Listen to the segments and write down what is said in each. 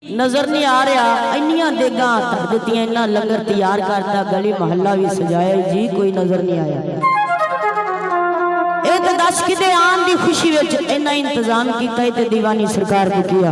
नजर नहीं आ रहा। इन्नियां देगा धर दित्तियां, इन्ना लंगर तैयार करता, गली महल्ला भी सजाया जी, कोई नजर नहीं आया। ये तो दस किते आन की खुशी विच इन्ना इंतजाम किया ते दीवानी सरकार को किया।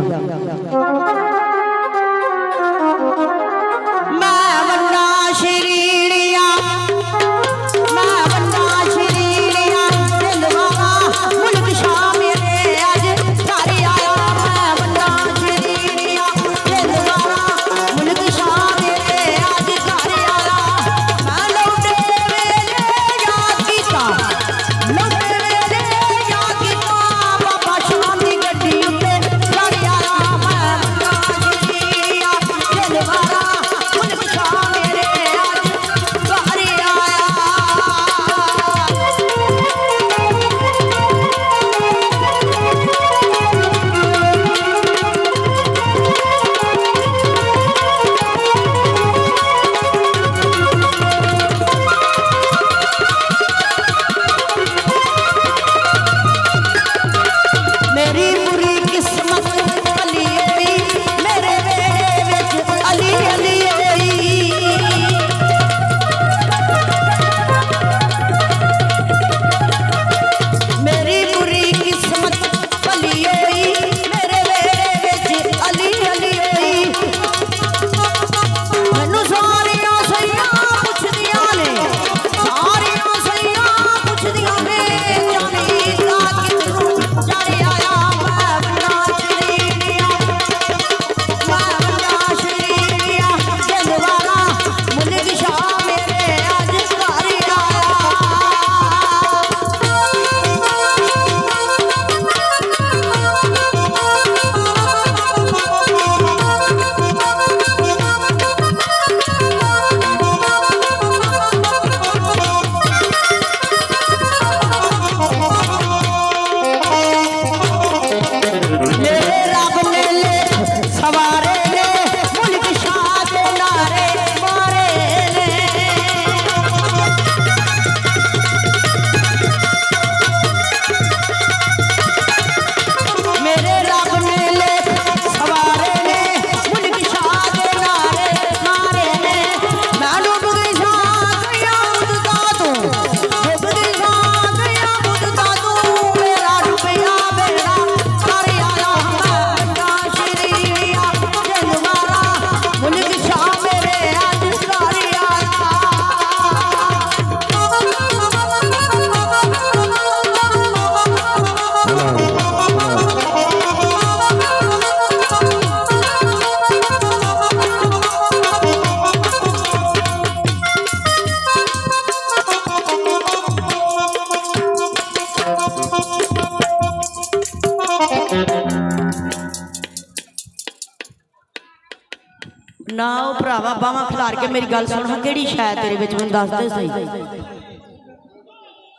ना भरावा बावा खिलार के मेरी गल सुन, केड़ी शायद तेरे विच मैनूं दस दे सही।